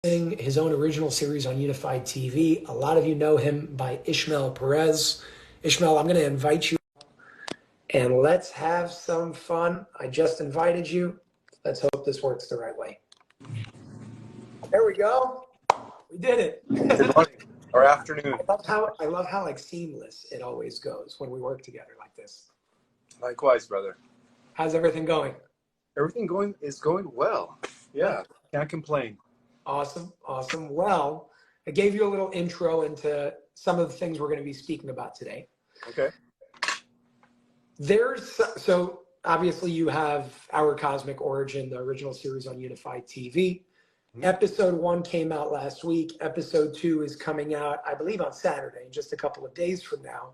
his own original series on Unified TV. A lot of you know him by Ismael Perez. Ishmael, I'm going to invite you and let's have some fun. I just invited you. Let's hope this works the right way. There we go. We did it. Good morning or afternoon. I love how like seamless it always goes when we work together like this. Likewise, brother. How's everything going? Everything is going well. Yeah, can't complain. Awesome. Well, I gave you a little intro into some of the things we're going to be speaking about today. Okay. So obviously you have Our Cosmic Origin, the original series on Unified TV. Episode 1 came out last week. Episode 2 is coming out, I believe, on Saturday, just a couple of days from now.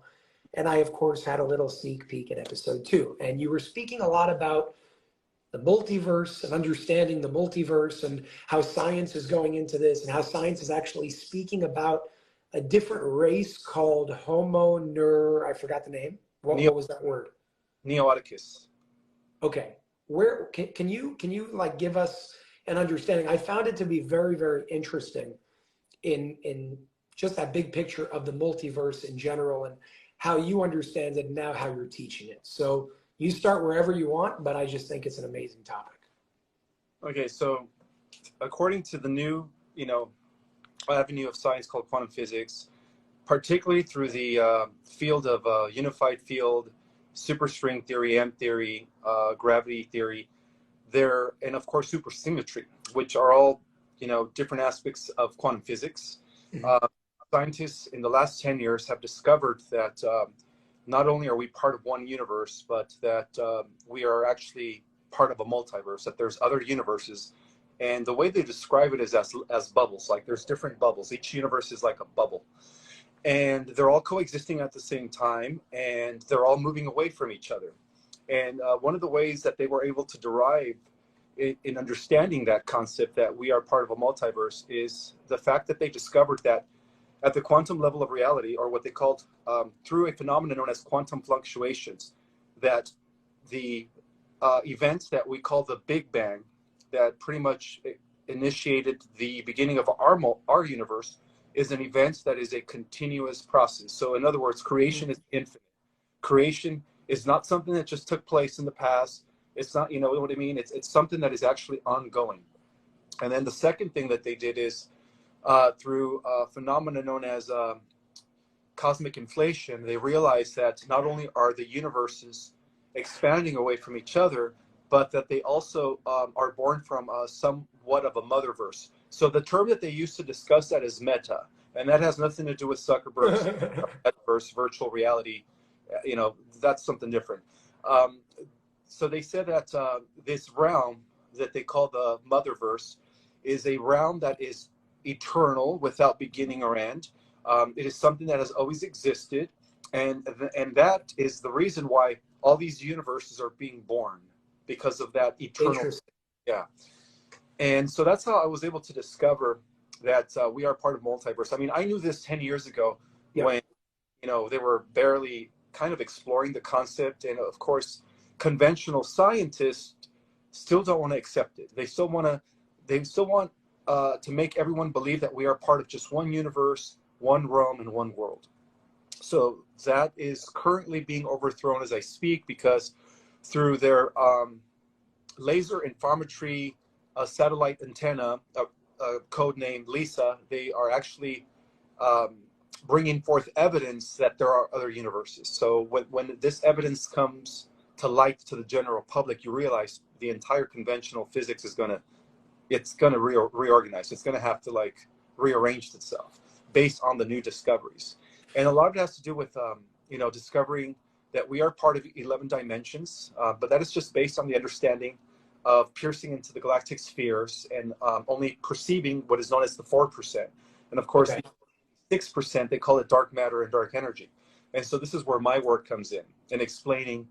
And I, of course, had a little sneak peek at episode 2. And you were speaking a lot about the multiverse and understanding the multiverse and how science is going into this and how science is actually speaking about a different race called I forgot the name. What was that word? Neoticus. Okay. Where can you like give us an understanding? I found it to be very, very interesting in just that big picture of the multiverse in general and how you understand it and now how you're teaching it. So you start wherever you want, but I just think it's an amazing topic. Okay, so according to the new, avenue of science called quantum physics, particularly through the field of unified field, superstring theory, M theory, gravity theory, and of course supersymmetry, which are all, different aspects of quantum physics. Scientists in the last 10 years have discovered that not only are we part of one universe, but that we are actually part of a multiverse, that there's other universes. And the way they describe it is as bubbles, like there's different bubbles. Each universe is like a bubble. And they're all coexisting at the same time, and they're all moving away from each other. And one of the ways that they were able to derive in understanding that concept that we are part of a multiverse is the fact that they discovered that at the quantum level of reality, or what they called through a phenomenon known as quantum fluctuations, that the events that we call the Big Bang, that pretty much initiated the beginning of our universe, is an event that is a continuous process. So in other words, creation is infinite. Creation is not something that just took place in the past. It's not, you know what I mean? It's something that is actually ongoing. And then the second thing that they did is through a phenomenon known as cosmic inflation, they realized that not only are the universes expanding away from each other, but that they also are born from somewhat of a motherverse. So the term that they use to discuss that is meta, and that has nothing to do with Zuckerberg's metaverse, virtual reality. That's something different. So they said that this realm that they call the motherverse is a realm that is eternal, without beginning or end. It is something that has always existed, and that is the reason why all these universes are being born, because of that eternal. Yeah. And so that's how I was able to discover that we are part of multiverse. I mean, I knew this 10 years ago when, they were barely kind of exploring the concept. And of course, conventional scientists still don't want to accept it. They still want to make everyone believe that we are part of just one universe, one realm, and one world. So that is currently being overthrown as I speak, because through their laser interferometry satellite antenna, codenamed LISA, they are actually bringing forth evidence that there are other universes. So when this evidence comes to light to the general public, you realize the entire conventional physics is going to reorganize. It's going to have to rearrange itself based on the new discoveries. And a lot of it has to do with, discovering that we are part of 11 dimensions, but that is just based on the understanding of piercing into the galactic spheres and only perceiving what is known as the 4%. And of course, the 6%, they call it dark matter and dark energy. And so this is where my work comes in explaining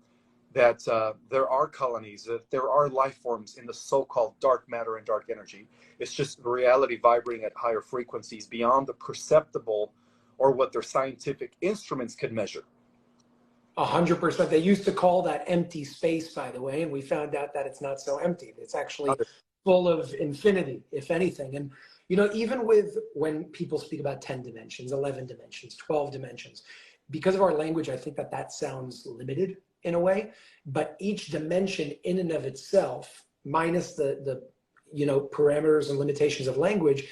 that there are colonies, that there are life forms in the so-called dark matter and dark energy. It's just reality vibrating at higher frequencies beyond the perceptible or what their scientific instruments could measure. 100%. They used to call that empty space, by the way, and we found out that it's not so empty. It's actually full of infinity, if anything. And Even with when people speak about 10 dimensions, 11 dimensions, 12 dimensions, because of our language, I think that sounds limited in a way, but each dimension in and of itself, minus the parameters and limitations of language,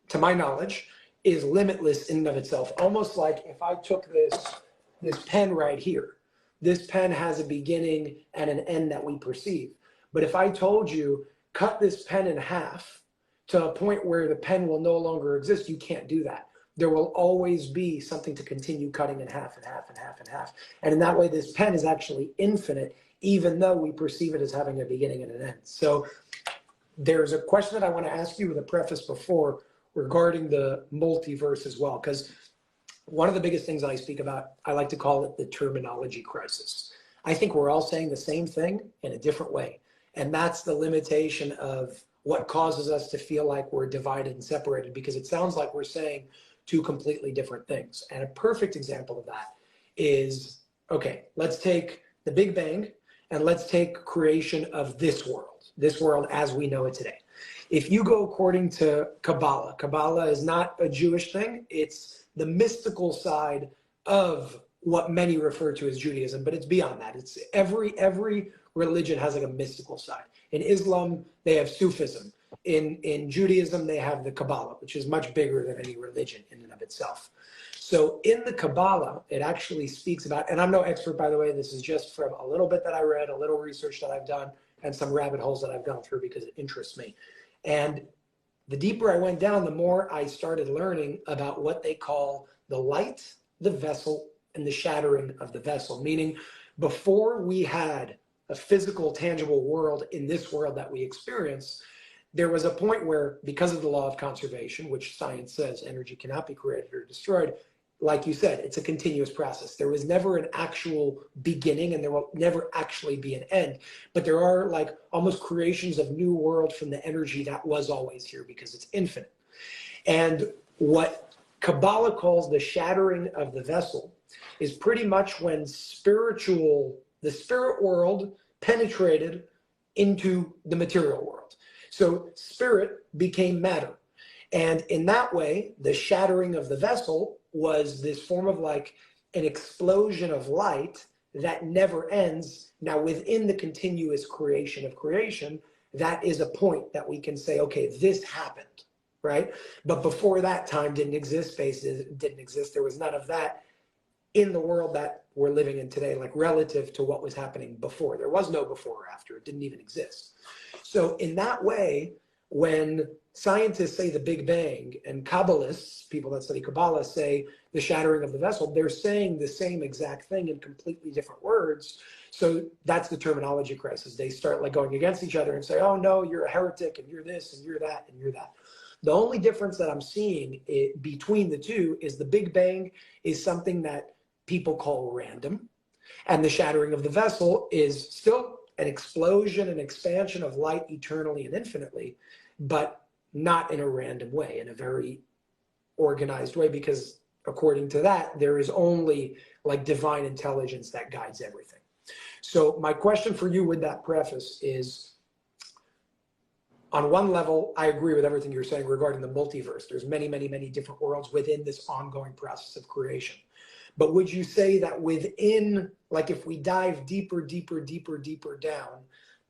to my knowledge, is limitless in and of itself. Almost like if I took this pen right here, this pen has a beginning and an end that we perceive. But if I told you, cut this pen in half to a point where the pen will no longer exist, you can't do that. There will always be something to continue cutting in half and half and half and half. And in that way, this pen is actually infinite, even though we perceive it as having a beginning and an end. So there's a question that I want to ask you with a preface before regarding the multiverse as well, because one of the biggest things I speak about, I like to call it the terminology crisis. I think we're all saying the same thing in a different way. And that's the limitation of what causes us to feel like we're divided and separated, because it sounds like we're saying two completely different things. And a perfect example of that is, okay, let's take the Big Bang and let's take creation of this world as we know it today. If you go according to Kabbalah, Kabbalah is not a Jewish thing. It's the mystical side of what many refer to as Judaism, but it's beyond that. It's every religion has like a mystical side. In Islam, they have Sufism. In Judaism, they have the Kabbalah, which is much bigger than any religion in and of itself. So in the Kabbalah, it actually speaks about, and I'm no expert, by the way, this is just from a little bit that I read, a little research that I've done, and some rabbit holes that I've gone through because it interests me. And the deeper I went down, the more I started learning about what they call the light, the vessel, and the shattering of the vessel. Meaning, before we had a physical, tangible world in this world that we experience, there was a point where, because of the law of conservation, which science says energy cannot be created or destroyed, like you said, it's a continuous process. There was never an actual beginning and there will never actually be an end. But there are like almost creations of new world from the energy that was always here because it's infinite. And what Kabbalah calls the shattering of the vessel is pretty much when the spirit world penetrated into the material world. So spirit became matter. And in that way, the shattering of the vessel was this form of like an explosion of light that never ends. Now, within the continuous creation of creation, that is a point that we can say, okay, this happened, right? But before that, time didn't exist, space didn't exist. There was none of that in the world that we're living in today, like relative to what was happening before. There was no before or after. It didn't even exist. So in that way, when scientists say the Big Bang and Kabbalists, people that study Kabbalah, say the shattering of the vessel, they're saying the same exact thing in completely different words. So that's the terminology crisis. They start like going against each other and say, oh no, you're a heretic and you're this and you're that and you're that. The only difference that I'm seeing between the two is the Big Bang is something that people call random, and the shattering of the vessel is still an explosion and expansion of light eternally and infinitely, but not in a random way, in a very organized way, because according to that, there is only like divine intelligence that guides everything. So my question for you with that preface is, on one level, I agree with everything you're saying regarding the multiverse. There's many, many, many different worlds within this ongoing process of creation. But would you say that within, like if we dive deeper, deeper, deeper, deeper down,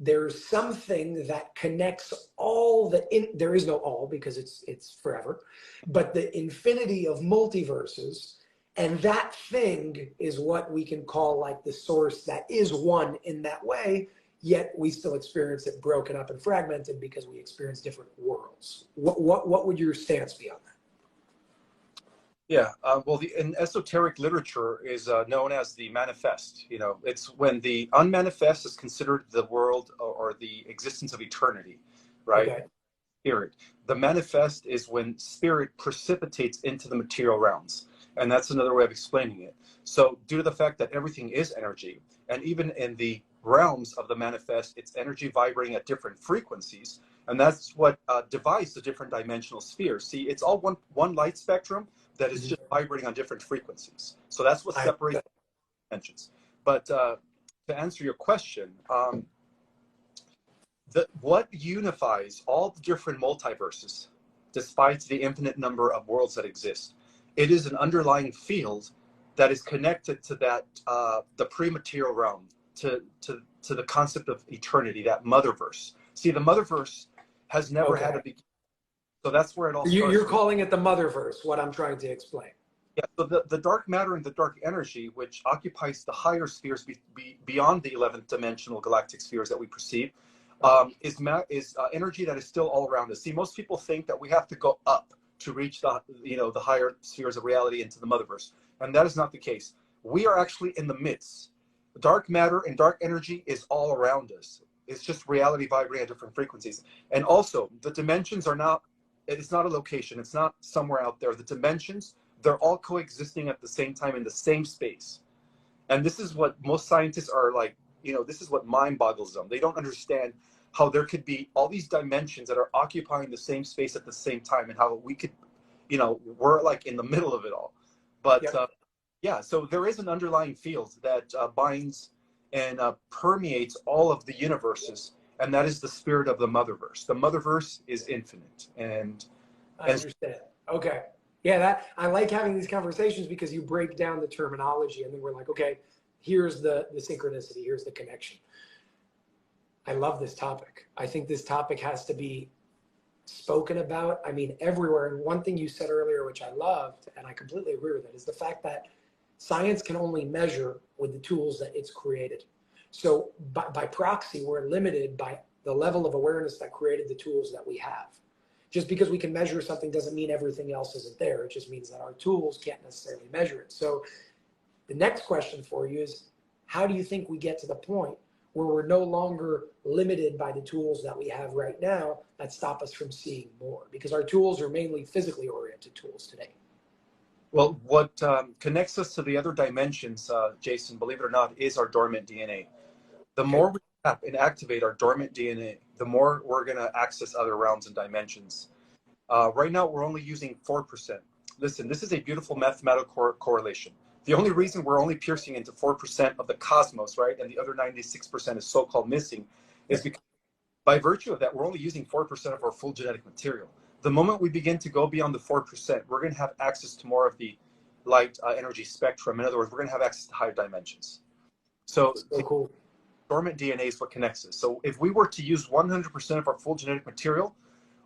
there's something that connects all there is no all because it's forever, but the infinity of multiverses, and that thing is what we can call like the source that is one in that way, yet we still experience it broken up and fragmented because we experience different worlds. What would your stance be on that? Yeah, well, in esoteric literature is known as the manifest. You know, it's when the unmanifest is considered the world or the existence of eternity, right? Okay. Spirit. The manifest is when spirit precipitates into the material realms. And that's another way of explaining it. So due to the fact that everything is energy, and even in the realms of the manifest, it's energy vibrating at different frequencies. And that's what divides the different dimensional spheres. See, it's all one light spectrum that is just vibrating on different frequencies. So that's what separates dimensions. But to answer your question, what unifies all the different multiverses despite the infinite number of worlds that exist. It is an underlying field that is connected to that the pre-material realm, to the concept of eternity, that motherverse. See, the motherverse has never had a beginning. So that's where it all starts. You're calling it the motherverse, what I'm trying to explain. Yeah, so the dark matter and the dark energy, which occupies the higher spheres beyond the 11th dimensional galactic spheres that we perceive, is energy that is still all around us. See, most people think that we have to go up to reach the higher spheres of reality into the motherverse, and that is not the case. We are actually in the midst. Dark matter and dark energy is all around us. It's just reality vibrating at different frequencies. And also, the dimensions are not. It's not a location. It's not somewhere out there. The dimensions, they're all coexisting at the same time in the same space. And this is what most scientists are like, this is what mind boggles them. They don't understand how there could be all these dimensions that are occupying the same space at the same time, and how we could, we're like in the middle of it all. But so there is an underlying field that binds and permeates all of the universes, and that is the spirit of the motherverse. The motherverse is infinite. And I understand. Okay. Yeah, I like having these conversations because you break down the terminology, and then we're like, okay, here's the synchronicity, here's the connection. I love this topic. I think this topic has to be spoken about, everywhere. And one thing you said earlier, which I loved, and I completely agree with it, is the fact that science can only measure with the tools that it's created. So by proxy, we're limited by the level of awareness that created the tools that we have. Just because we can measure something doesn't mean everything else isn't there. It just means that our tools can't necessarily measure it. So the next question for you is, how do you think we get to the point where we're no longer limited by the tools that we have right now that stop us from seeing more? Because our tools are mainly physically oriented tools today. Well, what connects us to the other dimensions, Jason, believe it or not, is our dormant DNA. The more we tap and activate our dormant DNA, the more we're going to access other realms and dimensions. Right now, we're only using 4%. Listen, this is a beautiful mathematical correlation. The only reason we're only piercing into 4% of the cosmos, right, and the other 96% is so-called missing, is because by virtue of that, we're only using 4% of our full genetic material. The moment we begin to go beyond the 4%, we're going to have access to more of the light energy spectrum. In other words, we're going to have access to higher dimensions. So cool. Dormant DNA is what connects us. So if we were to use 100% of our full genetic material,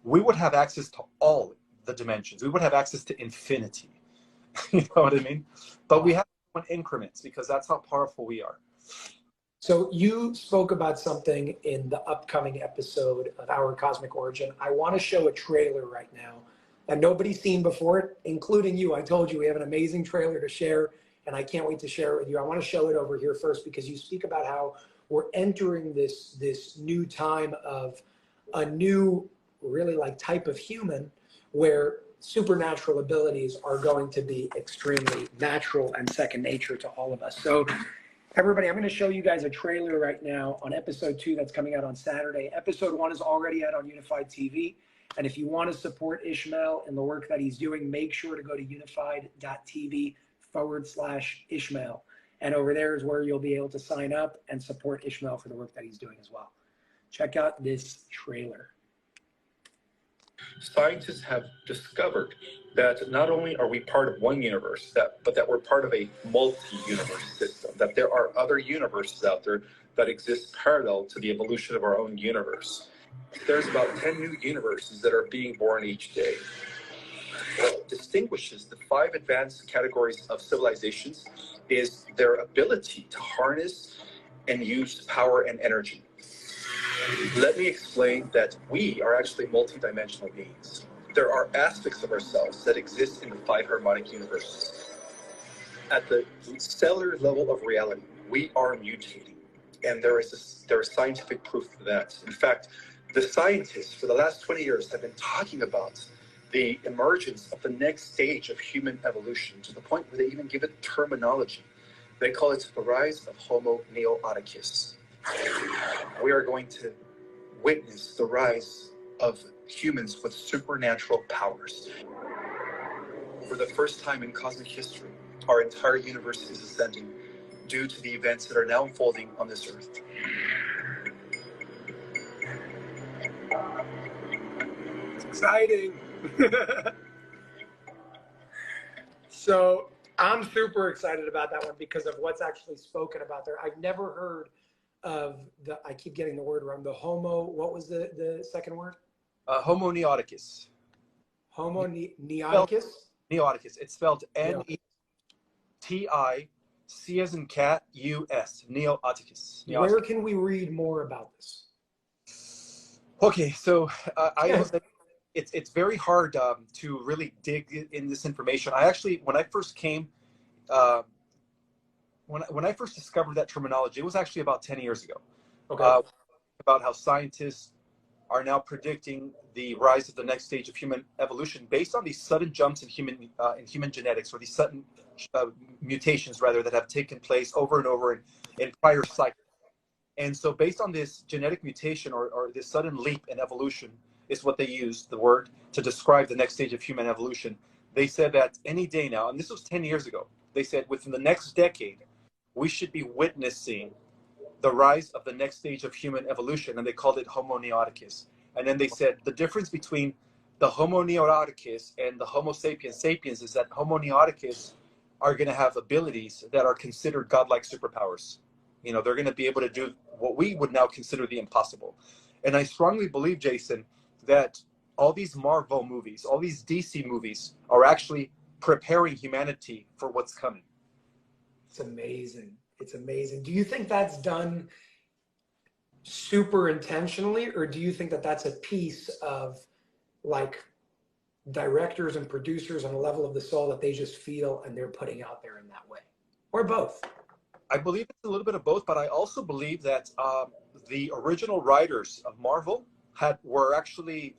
we would have access to all the dimensions. We would have access to infinity. You know what I mean? But we have to go in increments because that's how powerful we are. So you spoke about something in the upcoming episode of Our Cosmic Origin. I want to show a trailer right now that nobody's seen before, including you. I told you we have an amazing trailer to share, and I can't wait to share it with you. I want to show it over here first because you speak about how we're entering this new time of a new, really like type of human where supernatural abilities are going to be extremely natural and second nature to all of us. So everybody, I'm going to show you guys a trailer right now on episode 2 that's coming out on Saturday. Episode 1 is already out on Unified TV. And if you want to support Ismael and the work that he's doing, make sure to go to unified.tv/Ismael. And over there is where you'll be able to sign up and support Ismael for the work that he's doing as well. Check out this trailer. Scientists have discovered that not only are we part of one universe, but that we're part of a multi-universe system, that there are other universes out there that exist parallel to the evolution of our own universe. There's about 10 new universes that are being born each day. What distinguishes the 5 advanced categories of civilizations is their ability to harness and use power and energy. Let me explain that we are actually multidimensional beings. There are aspects of ourselves that exist in the 5 harmonic universes. At the cellular level of reality, we are mutating, and there is scientific proof of that. In fact, the scientists for the last 20 years have been talking about the emergence of the next stage of human evolution to the point where they even give it terminology. They call it the rise of Homo neoticus. We are going to witness the rise of humans with supernatural powers. For the first time in cosmic history, our entire universe is ascending due to the events that are now unfolding on this earth. It's exciting. So I'm super excited about that one because of what's actually spoken about there. I've never heard of I keep getting the word wrong, the what was the second word? Homo neoticus. Homo neoticus? Neoticus. It's spelled Neoticus. Neoticus, as in cat, U-S. Neoticus. Where can we read more about this? Okay, so it's very hard to really dig in this information. I actually, when I first came, when I first discovered that terminology, it was actually about 10 years ago. Okay. About how scientists are now predicting the rise of the next stage of human evolution based on these sudden jumps in human genetics, or these sudden mutations rather, that have taken place over and over in prior cycles. And so based on this genetic mutation, or this sudden leap in evolution, is what they used, the word, to describe the next stage of human evolution. They said that any day now, and this was 10 years ago, they said within the next decade, we should be witnessing the rise of the next stage of human evolution, and they called it Homo neoticus. And then they said the difference between the Homo neoticus and the Homo sapiens sapiens is that Homo neoticus are going to have abilities that are considered godlike superpowers. You know, they're going to be able to do what we would now consider the impossible. And I strongly believe, Jason, that all these Marvel movies, all these DC movies are actually preparing humanity for what's coming. It's amazing. It's amazing. Do you think that's done super intentionally, or do you think that that's a piece of like directors and producers on a level of the soul that they just feel and they're putting out there in that way, or both? I believe it's a little bit of both, but I also believe that the original writers of Marvel were actually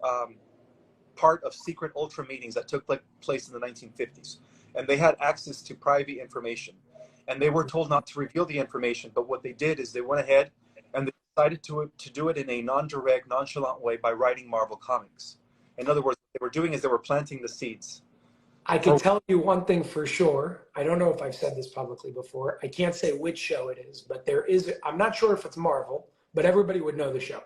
part of secret ultra meetings that took place in the 1950s, and they had access to private information, and they were told not to reveal the information. But what they did is they went ahead and they decided to do it in a non-direct, nonchalant way by writing Marvel comics. In other words, what they were doing is they were planting the seeds. I can tell you one thing for sure. I don't know if I've said this publicly before. I can't say which show it is, but I'm not sure if it's Marvel, but everybody would know the show.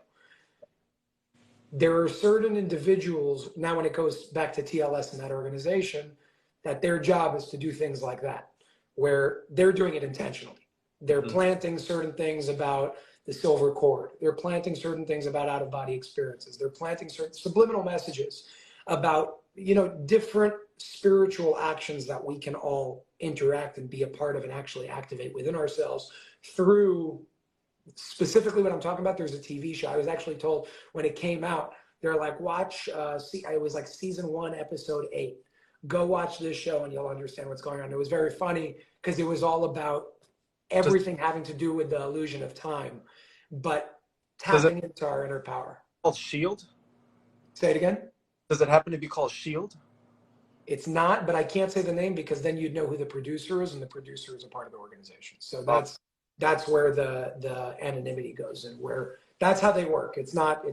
There are certain individuals, now when it goes back to TLS and that organization, that their job is to do things like that, where they're doing it intentionally. They're planting certain things about the silver cord. They're planting certain things about out-of-body experiences. They're planting certain subliminal messages about, different spiritual actions that we can all interact and be a part of and actually activate within ourselves through specifically what I'm talking about. There's a TV show. I was actually told when it came out, they're like, watch, it was like season 1, episode 8. Go watch this show and you'll understand what's going on. It was very funny because it was all about everything having to do with the illusion of time, but tapping into our inner power. Called Shield? Say it again. Does it happen to be called Shield? It's not, but I can't say the name because then you'd know who the producer is, and the producer is a part of the organization. So that's where the anonymity goes, and where that's how they work. It's not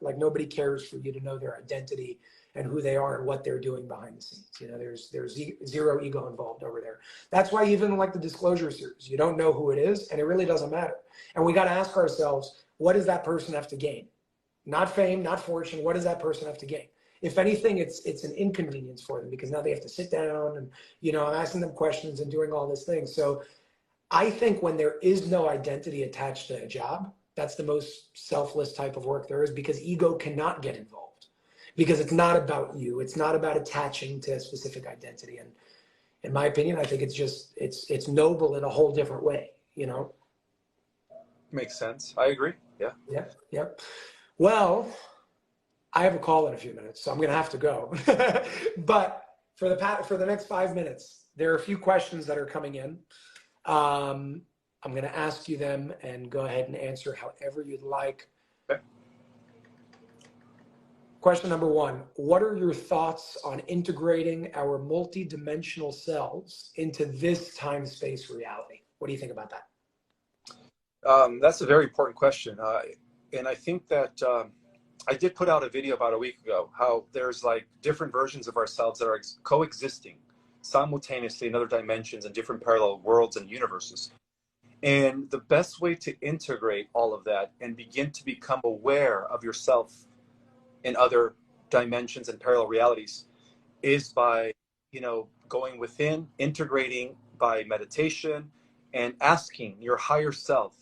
like nobody cares for you to know their identity and who they are and what they're doing behind the scenes. There's zero ego involved over there. That's why even like the Disclosure series, you don't know who it is, and it really doesn't matter. And we got to ask ourselves, what does that person have to gain? Not fame, not fortune. What does that person have to gain? If anything, it's an inconvenience for them because now they have to sit down and, I'm asking them questions and doing all these things. So I think when there is no identity attached to a job, that's the most selfless type of work there is, because ego cannot get involved, because it's not about you. It's not about attaching to a specific identity. And in my opinion, I think it's noble in a whole different way, Makes sense. I agree. Yeah. Yeah. Well, I have a call in a few minutes, so I'm going to have to go. But for the next 5 minutes, there are a few questions that are coming in. I'm going to ask you them and go ahead and answer however you'd like. Okay. Question number 1, what are your thoughts on integrating our multidimensional selves into this time-space reality? What do you think about that? That's a very important question. And I think that I did put out a video about a week ago, how there's like different versions of ourselves that are coexisting simultaneously in other dimensions and different parallel worlds and universes. And the best way to integrate all of that and begin to become aware of yourself in other dimensions and parallel realities is by, going within, integrating by meditation, and asking your higher self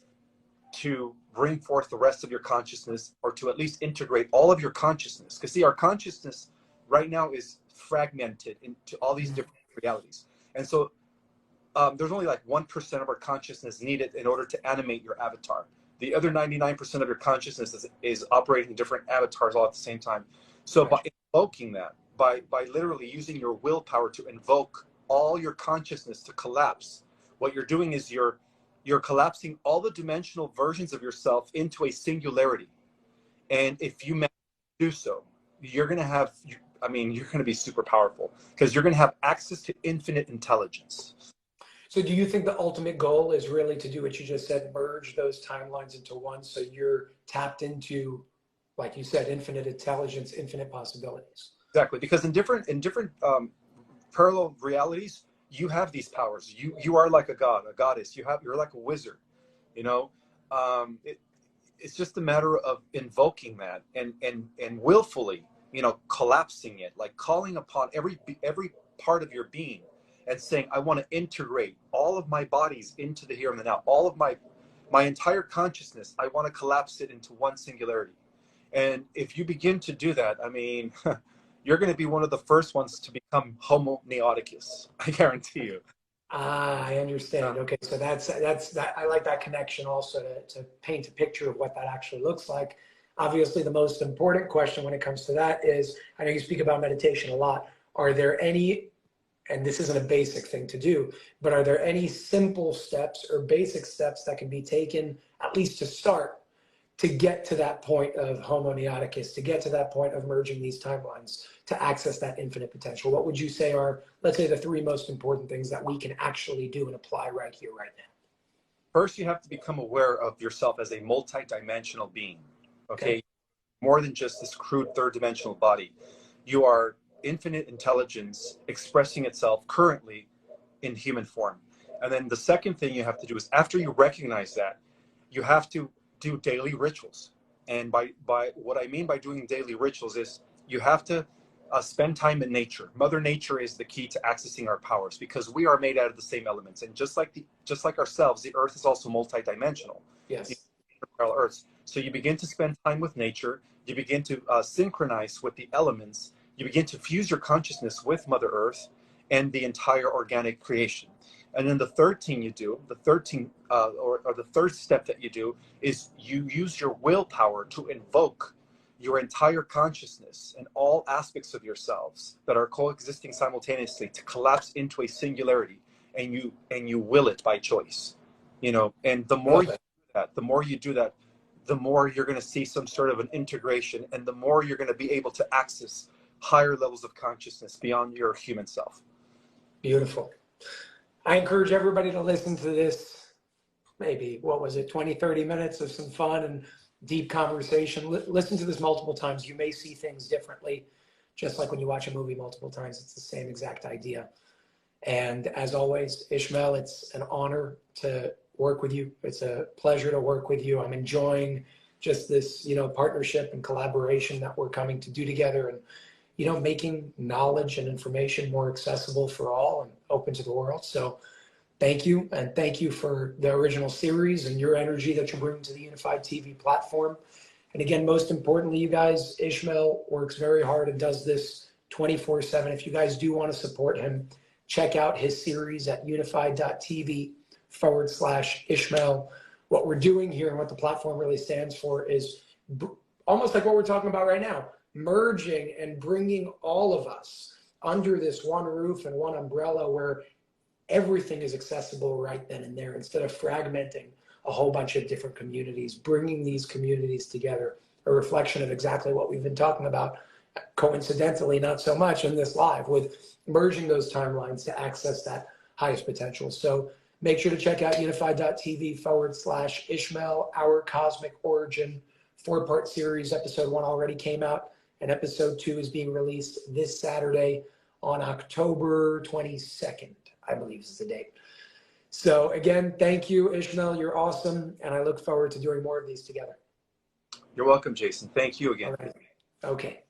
to bring forth the rest of your consciousness, or to at least integrate all of your consciousness. Because see, our consciousness right now is fragmented into all these different realities. And so there's only like 1% of our consciousness needed in order to animate your avatar. The other 99% of your consciousness is operating different avatars all at the same time. So by invoking that, by literally using your willpower to invoke all your consciousness to collapse, what you're doing is you're collapsing all the dimensional versions of yourself into a singularity. And if you manage to do so, you're going to have, you're going to be super powerful, because you're going to have access to infinite intelligence. So do you think the ultimate goal is really to do what you just said, merge those timelines into one, so you're tapped into, like you said, infinite intelligence, infinite possibilities? Exactly, because in different parallel realities, you have these powers. You are like a god, a goddess. You're like a wizard. It's just a matter of invoking that and willfully, collapsing it, like calling upon every part of your being and saying, I want to integrate all of my bodies into the here and the now. All of my entire consciousness, I want to collapse it into one singularity. And if you begin to do that, you're going to be one of the first ones to become Homo neoticus. I guarantee you. I understand. Okay, so that's that. I like that connection also to paint a picture of what that actually looks like. Obviously, the most important question when it comes to that is, I know you speak about meditation a lot. Are there any, and this isn't a basic thing to do, but are there any simple steps or basic steps that can be taken, at least to start, to get to that point of Homo neoticus, to get to that point of merging these timelines, to access that infinite potential? What would you say are, let's say, the three most important things that we can actually do and apply right here, right now? First, you have to become aware of yourself as a multi-dimensional being, okay? More than just this crude third-dimensional body. You are infinite intelligence expressing itself currently in human form. And then the second thing you have to do is, after you recognize that, you have to do daily rituals. And by what I mean by doing daily rituals is, you have to spend time in nature. Mother Nature is the key to accessing our powers, because we are made out of the same elements. And just like ourselves, the earth is also multidimensional. Yes. Parallel earths. So you begin to spend time with nature. You begin to synchronize with the elements. You begin to fuse your consciousness with Mother Earth and the entire organic creation. And then the third thing you do, the third step that you do, is you use your willpower to invoke your entire consciousness and all aspects of yourselves that are coexisting simultaneously to collapse into a singularity, and you will it by choice. And the more you do that, the more you're going to see some sort of an integration, and the more you're going to be able to access higher levels of consciousness beyond your human self. Beautiful. I encourage everybody to listen to this, maybe, 20, 30 minutes of some fun and deep conversation. Listen to this multiple times. You may see things differently, just like when you watch a movie multiple times. It's the same exact idea. And as always, Ismael, it's an honor to work with you. It's a pleasure to work with you. I'm enjoying just this, partnership and collaboration that we're coming to do together, and making knowledge and information more accessible for all and open to the world. So thank you. And thank you for the original series and your energy that you're bringing to the Unified TV platform. And again, most importantly, you guys, Ismael works very hard and does this 24/7. If you guys do want to support him, check out his series at unified.tv/Ismael. What we're doing here and what the platform really stands for is almost like what we're talking about right now, merging and bringing all of us under this one roof and one umbrella where everything is accessible right then and there, instead of fragmenting a whole bunch of different communities, bringing these communities together, a reflection of exactly what we've been talking about, coincidentally, not so much in this live, with merging those timelines to access that highest potential. So make sure to check out unified.tv/Ismael, Our Cosmic Origin, 4-part series. Episode 1 already came out, and episode 2 is being released this Saturday on October 22nd, I believe is the date. So again, thank you, Ismael. You're awesome, and I look forward to doing more of these together. You're welcome, Jason. Thank you again. All right. Okay.